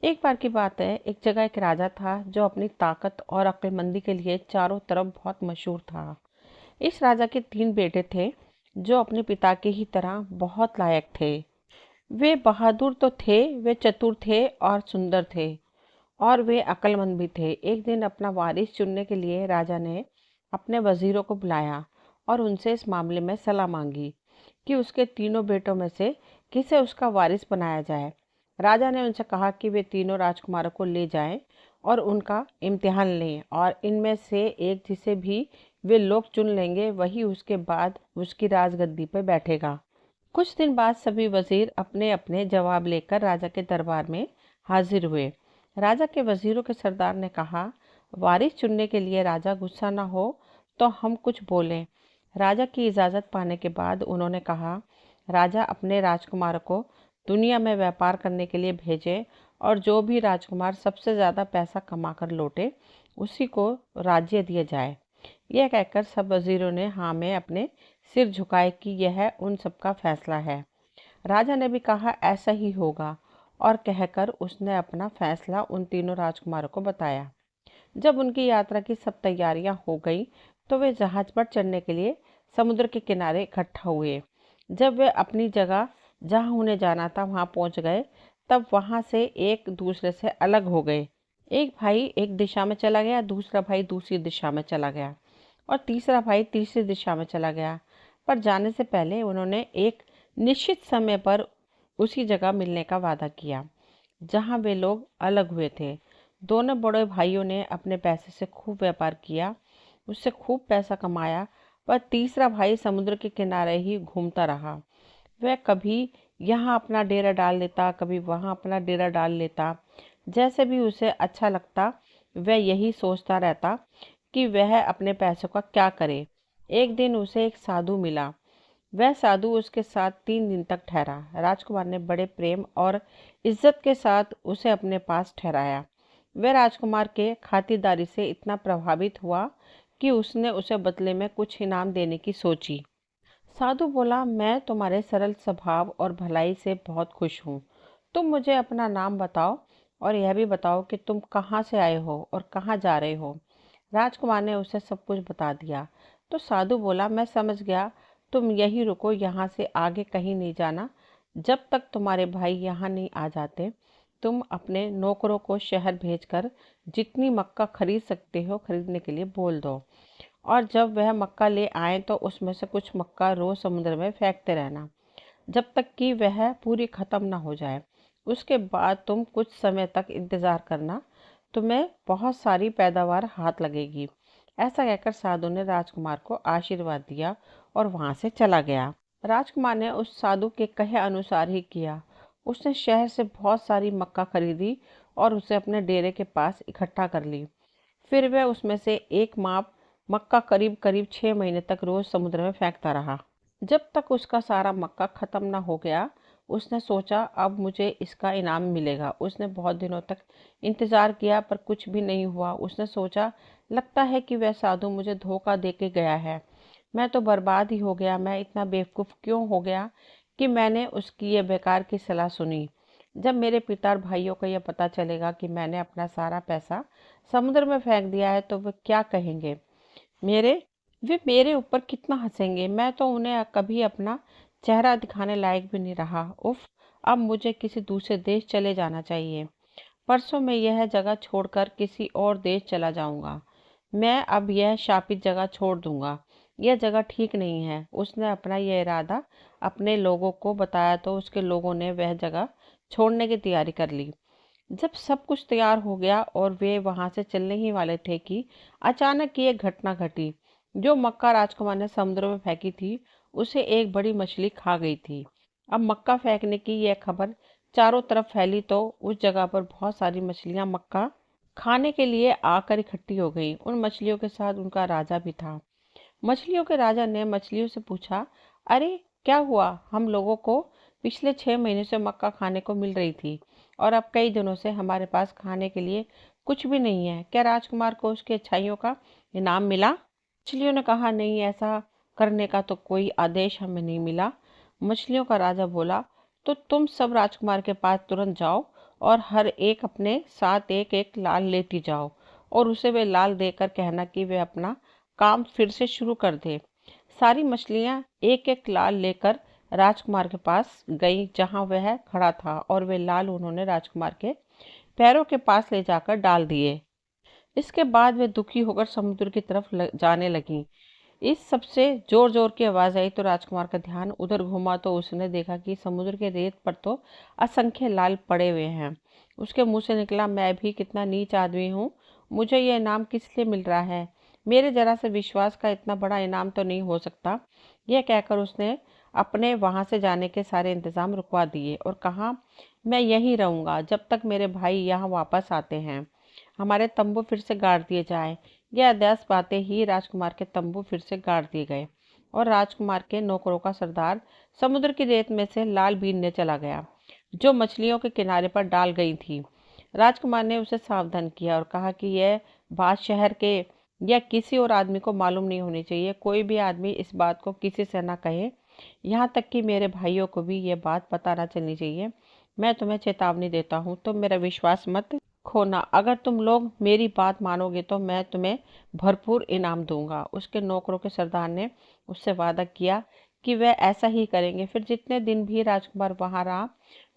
एक बार की बात है, एक जगह एक राजा था जो अपनी ताकत और अक्लमंदी के लिए चारों तरफ बहुत मशहूर था। इस राजा के 3 बेटे थे जो अपने पिता के ही तरह बहुत लायक थे। वे बहादुर तो थे, वे चतुर थे और सुंदर थे, और वे अक्लमंद भी थे। एक दिन अपना वारिस चुनने के लिए राजा ने अपने वजीरों को बुलाया और उनसे इस मामले में सलाह मांगी कि उसके तीनों बेटों में से किसे उसका वारिस बनाया जाए। राजा ने उनसे कहा कि वे तीनों राजकुमारों को ले जाएं और उनका इम्तिहान लें, और इनमें से एक जिसे भी वे लोग चुन लेंगे वही उसके बाद उसकी राजगद्दी पर बैठेगा। कुछ दिन बाद सभी वजीर अपने अपने जवाब लेकर राजा के दरबार में हाजिर हुए। राजा के वजीरों के सरदार ने कहा, वारिस चुनने के लिए राजा गुस्सा न हो तो हम कुछ बोलें। राजा की इजाज़त पाने के बाद उन्होंने कहा, राजा अपने राजकुमार को दुनिया में व्यापार करने के लिए भेजे, और जो भी राजकुमार सबसे ज़्यादा पैसा कमा कर लौटे उसी को राज्य दिया जाए। यह कहकर सब वजीरों ने हाँ में अपने सिर झुकाए कि यह उन सबका फैसला है। राजा ने भी कहा ऐसा ही होगा, और कहकर उसने अपना फैसला उन तीनों राजकुमारों को बताया। जब उनकी यात्रा की सब तैयारियां हो गई तो वे जहाज पर चढ़ने के लिए समुद्र के किनारे इकट्ठा हुए। जब वे अपनी जगह जहां उन्हें जाना था वहां पहुंच गए, तब वहां से एक दूसरे से अलग हो गए। एक भाई एक दिशा में चला गया, दूसरा भाई दूसरी दिशा में चला गया, और तीसरा भाई तीसरी दिशा में चला गया। पर जाने से पहले उन्होंने एक निश्चित समय पर उसी जगह मिलने का वादा किया जहां वे लोग अलग हुए थे। दोनों बड़े भाइयों ने अपने पैसे से खूब व्यापार किया, उससे खूब पैसा कमाया, पर तीसरा भाई समुद्र के किनारे ही घूमता रहा। वह कभी यहाँ अपना डेरा डाल लेता, कभी वहाँ अपना डेरा डाल लेता। जैसे भी उसे अच्छा लगता वह यही सोचता रहता कि वह अपने पैसों का क्या करे। एक दिन उसे एक साधु मिला। वह साधु उसके साथ 3 दिन तक ठहरा। राजकुमार ने बड़े प्रेम और इज्जत के साथ उसे अपने पास ठहराया। वह राजकुमार के खातिरदारी से इतना प्रभावित हुआ कि उसने उसे बदले में कुछ इनाम देने की सोची। साधु बोला, मैं तुम्हारे सरल स्वभाव और भलाई से बहुत खुश हूँ। तुम मुझे अपना नाम बताओ और यह भी बताओ कि तुम कहाँ से आए हो और कहाँ जा रहे हो। राजकुमार ने उसे सब कुछ बता दिया। तो साधु बोला, मैं समझ गया, तुम यहीं रुको, यहाँ से आगे कहीं नहीं जाना जब तक तुम्हारे भाई यहाँ नहीं आ जाते। तुम अपने नौकरों को शहर भेजकर जितनी मक्का खरीद सकते हो खरीदने के लिए बोल दो, और जब वह मक्का ले आए तो उसमें से कुछ मक्का रोज समुद्र में फेंकते रहना जब तक कि वह पूरी खत्म ना हो जाए। उसके बाद तुम कुछ समय तक इंतजार करना, तुम्हें बहुत सारी पैदावार हाथ लगेगी। ऐसा कहकर साधु ने राजकुमार को आशीर्वाद दिया और वहां से चला गया। राजकुमार ने उस साधु के कहे अनुसार ही किया। उसने शहर से बहुत सारी मक्का खरीदी और उसे अपने डेरे के पास इकट्ठा कर ली। फिर वह उसमें से एक माप मक्का करीब करीब 6 महीने तक रोज समुद्र में फेंकता रहा। जब तक उसका सारा मक्का खत्म न हो गया, उसने सोचा अब मुझे इसका इनाम मिलेगा। उसने बहुत दिनों तक इंतजार किया पर कुछ भी नहीं हुआ। उसने सोचा, लगता है कि वह साधु मुझे धोखा दे के गया है। मैं तो बर्बाद ही हो गया। मैं इतना बेवकूफ़ क्यों हो गया कि मैंने उसकी ये बेकार की सलाह सुनी। जब मेरे पिता और भाइयों को यह पता चलेगा कि मैंने अपना सारा पैसा समुद्र में फेंक दिया है तो वे क्या कहेंगे? मेरे वे मेरे ऊपर कितना हंसेंगे। मैं तो उन्हें कभी अपना चेहरा दिखाने लायक भी नहीं रहा। उफ, अब मुझे किसी दूसरे देश चले जाना चाहिए। परसों मैं यह जगह छोड़कर किसी और देश चला जाऊंगा। मैं अब यह शापित जगह छोड़ दूंगा। यह जगह ठीक नहीं है। उसने अपना यह इरादा अपने लोगों को बताया तो उसके लोगों ने वह जगह छोड़ने की तैयारी कर ली। जब सब कुछ तैयार हो गया और वे वहां से चलने ही वाले थे कि अचानक ये घटना घटी। जो मक्का राजकुमार ने समुद्र में फेंकी थी उसे एक बड़ी मछली खा गई थी। अब मक्का फेंकने की यह खबर चारों तरफ फैली तो उस जगह पर बहुत सारी मछलियां मक्का खाने के लिए आकर इकट्ठी हो गईं। उन मछलियों के साथ उनका राजा भी था। मछलियों के राजा ने मछलियों से पूछा, अरे क्या हुआ? हम लोगों को पिछले 6 महीने से मक्का खाने को मिल रही थी और अब कई दिनों से हमारे पास खाने के लिए कुछ भी नहीं है। क्या राजकुमार को उसकी अच्छाइयों का इनाम मिला? मछलियों ने कहा, नहीं, ऐसा करने का तो कोई आदेश हमें नहीं मिला। मछलियों का राजा बोला, तो तुम सब राजकुमार के पास तुरंत जाओ और हर एक अपने साथ एक एक लाल लेती जाओ और उसे वे लाल देकर कहना कि वे अपना काम फिर से शुरू कर दे। सारी मछलियां एक एक लाल लेकर राजकुमार के पास गई जहां वह खड़ा था, और वे लाल उन्होंने राजकुमार के पैरों के पास ले जाकर डाल दिए। इसके बाद वे दुखी होकर समुद्र की तरफ जाने लगीं। इस सबसे जोर जोर की आवाज आई तो राजकुमार का ध्यान उधर घूमा तो उसने देखा कि समुद्र के रेत पर तो असंख्य लाल पड़े हुए हैं। उसके मुंह से निकला, मैं भी कितना नीच आदमी हूँ, मुझे यह इनाम किस लिए मिल रहा है? मेरे जरा से विश्वास का इतना बड़ा इनाम तो नहीं हो सकता। यह कहकर उसने अपने वहां से जाने के सारे इंतजाम रुकवा दिए और कहा, मैं यहीं रहूंगा जब तक मेरे भाई यहाँ वापस आते हैं। हमारे तंबू फिर से गाड़ दिए जाए। यह आदेश पाते ही राजकुमार के तंबू फिर से गाड़ दिए गए और राजकुमार के नौकरों का सरदार समुद्र की रेत में से लाल बीनने चला गया जो मछलियों के किनारे पर डाल गई थी। राजकुमार ने उसे सावधान किया और कहा कि यह बात शहर के या किसी और आदमी को मालूम नहीं होनी चाहिए। कोई भी आदमी इस बात को किसी से न कहे, यहाँ तक कि मेरे भाइयों को भी यह बात पता न चलनी चाहिए। मैं तुम्हें चेतावनी देता हूँ, तुम मेरा विश्वास मत खोना। अगर तुम लोग मेरी बात मानोगे तो मैं तुम्हें भरपूर इनाम दूंगा। उसके नौकरों के सरदार ने उससे वादा किया कि वह ऐसा ही करेंगे। फिर जितने दिन भी राजकुमार वहां रहा,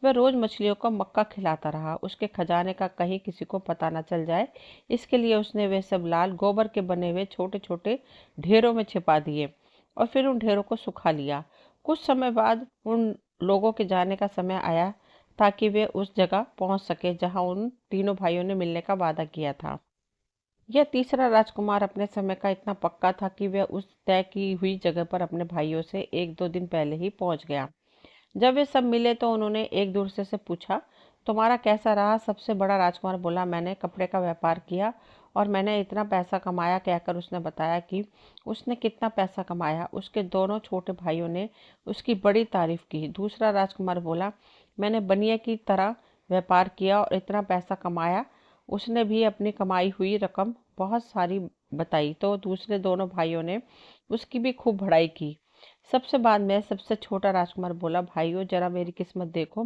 वह रोज मछलियों को मक्का खिलाता रहा। उसके खजाने का कहीं किसी को पता न चल जाए, इसके लिए उसने वे सब लाल गोबर के बने हुए छोटे छोटे ढेरों में छिपा दिए और फिर उन ढेरों को सुखा लिया। कुछ समय बाद उन लोगों के जाने का समय आया ताकि वे उस जगह पहुंच सके जहां उन तीनों भाइयों ने मिलने का वादा किया था। यह तीसरा राजकुमार अपने समय का इतना पक्का था कि वह उस तय की हुई जगह पर अपने भाइयों से एक दो दिन पहले ही पहुंच गया। जब वे सब मिले तो उन्होंने एक दूसरे से पूछा, तुम्हारा कैसा रहा? सबसे बड़ा राजकुमार बोला, मैंने कपड़े का व्यापार किया और मैंने इतना पैसा कमाया। कहकर उसने बताया कि उसने कितना पैसा कमाया। उसके दोनों छोटे भाइयों ने उसकी बड़ी तारीफ की। दूसरा राजकुमार बोला, मैंने बनिया की तरह व्यापार किया और इतना पैसा कमाया। उसने भी अपनी कमाई हुई रकम बहुत सारी बताई तो दूसरे दोनों भाइयों ने उसकी भी खूब बड़ाई की। सबसे बाद में सबसे छोटा राजकुमार बोला, भाइयों जरा मेरी किस्मत देखो।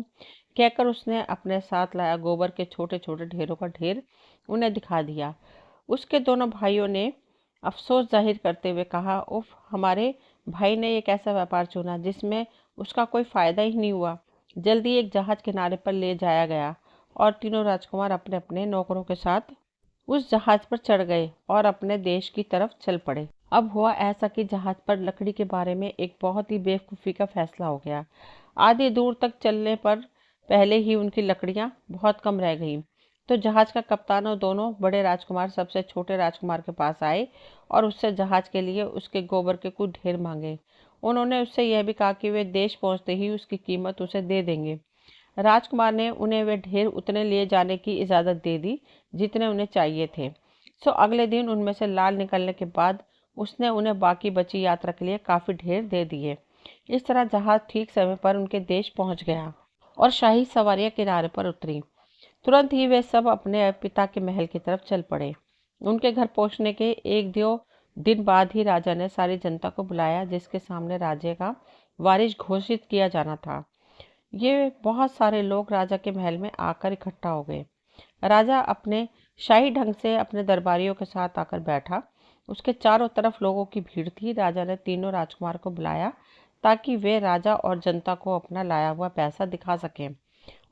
कहकर उसने अपने साथ लाया गोबर के छोटे छोटे ढेरों का ढेर उन्हें दिखा दिया। उसके दोनों भाइयों ने अफसोस जाहिर करते हुए कहा, उफ, हमारे भाई ने एक ऐसा व्यापार चुना जिसमें उसका कोई फायदा ही नहीं हुआ। जल्दी एक जहाज किनारे पर ले जाया गया और तीनों राजकुमार अपने अपने नौकरों के साथ उस जहाज पर चढ़ गए और अपने देश की तरफ चल पड़े। अब हुआ ऐसा कि जहाज पर लकड़ी के बारे में एक बहुत ही बेवकूफ़ी का फैसला हो गया। आधी दूर तक चलने पर पहले ही उनकी लकड़ियां बहुत कम रह गईं। तो जहाज का कप्तान और दोनों बड़े राजकुमार सबसे छोटे राजकुमार के पास आए और उससे जहाज के लिए उसके गोबर के कुछ ढेर मांगे। उन्होंने उससे यह भी कहा कि वे देश पहुंचते ही उसकी कीमत उसे दे देंगे। राजकुमार ने उन्हें वे ढेर उतने लिए जाने की इजाज़त दे दी जितने उन्हें चाहिए थे। सो अगले दिन उनमें से लाल निकलने के बाद उसने उन्हें बाकी बची यात्रा के लिए काफ़ी ढेर दे दिए। इस तरह जहाज ठीक समय पर उनके देश पहुंच गया और शाही सवारियां किनारे पर उतरी। तुरंत ही वे सब अपने पिता के महल की तरफ चल पड़े। उनके घर पहुंचने के एक दो दिन बाद ही राजा ने सारी जनता को बुलाया जिसके सामने राज्य का वारिस घोषित किया जाना था। ये बहुत सारे लोग राजा के महल में आकर इकट्ठा हो गए। राजा अपने शाही ढंग से अपने दरबारियों के साथ आकर बैठा। उसके चारों तरफ लोगों की भीड़ थी। राजा ने तीनों राजकुमार को बुलाया ताकि वे राजा और जनता को अपना लाया हुआ पैसा दिखा सकें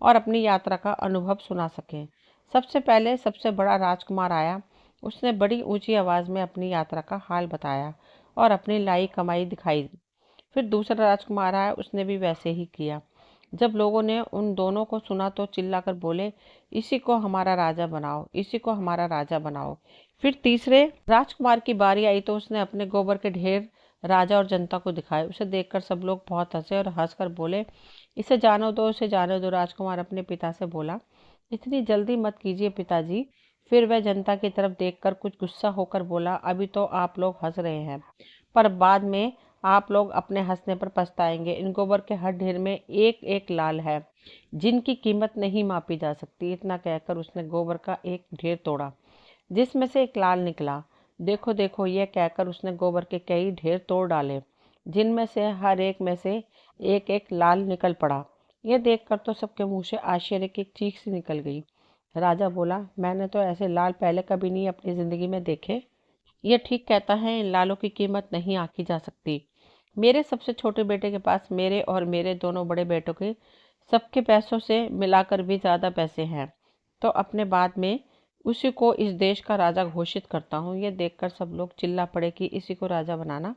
और अपनी यात्रा का अनुभव सुना सकें। सबसे पहले सबसे बड़ा राजकुमार आया। उसने बड़ी ऊंची आवाज़ में अपनी यात्रा का हाल बताया और अपनी लाई कमाई दिखाई। फिर दूसरा राजकुमार आया, उसने भी वैसे ही किया। जब लोगों ने उन दोनों को सुना तो चिल्लाकर बोले, इसी को हमारा राजा बनाओ, इसी को हमारा राजा बनाओ। फिर तीसरे राजकुमार की बारी आई तो उसने अपने गोबर के ढेर राजा और जनता को दिखाए। उसे देखकर सब लोग बहुत हंसे और हंसकर बोले, इसे जाने दो, इसे जाने दो। राजकुमार अपने पिता से बोला, इतनी जल्दी मत कीजिए पिताजी। फिर वह जनता की तरफ देखकर कुछ गुस्सा होकर बोला, अभी तो आप लोग हंस रहे हैं पर बाद में आप लोग अपने हंसने पर पछताएंगे। इन गोबर के हर ढेर में एक एक लाल है जिनकी कीमत नहीं मापी जा सकती। इतना कहकर उसने गोबर का एक ढेर तोड़ा जिसमें से एक लाल निकला। देखो देखो, यह कहकर उसने गोबर के कई ढेर तोड़ डाले जिनमें से हर एक में से एक एक लाल निकल पड़ा। यह देखकर तो सबके मुंह से आश्चर्य की एक चीख सी निकल गई। राजा बोला, मैंने तो ऐसे लाल पहले कभी नहीं अपनी जिंदगी में देखे। यह ठीक कहता है, इन लालों की कीमत नहीं आंकी जा सकती। मेरे सबसे छोटे बेटे के पास मेरे और मेरे दोनों बड़े बेटों के सबके पैसों से मिलाकर भी ज्यादा पैसे हैं। तो अपने बाद में उसी को इस देश का राजा घोषित करता हूँ। यह देखकर सब लोग चिल्ला पड़े कि इसी को राजा बनाना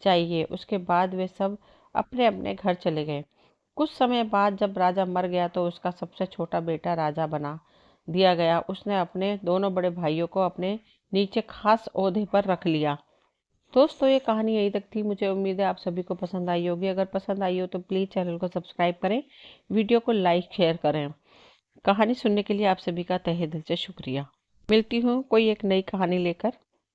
चाहिए। उसके बाद वे सब अपने अपने घर चले गए। कुछ समय बाद जब राजा मर गया तो उसका सबसे छोटा बेटा राजा बना दिया गया। उसने अपने दोनों बड़े भाइयों को अपने नीचे खास ओहदे पर रख लिया। दोस्तों, ये कहानी यही तक थी। मुझे उम्मीद है आप सभी को पसंद आई होगी। अगर पसंद आई हो तो प्लीज़ चैनल को सब्सक्राइब करें, वीडियो को लाइक शेयर करें। कहानी सुनने के लिए आप सभी का तहे दिल से शुक्रिया। मिलती हूँ कोई एक नई कहानी लेकर।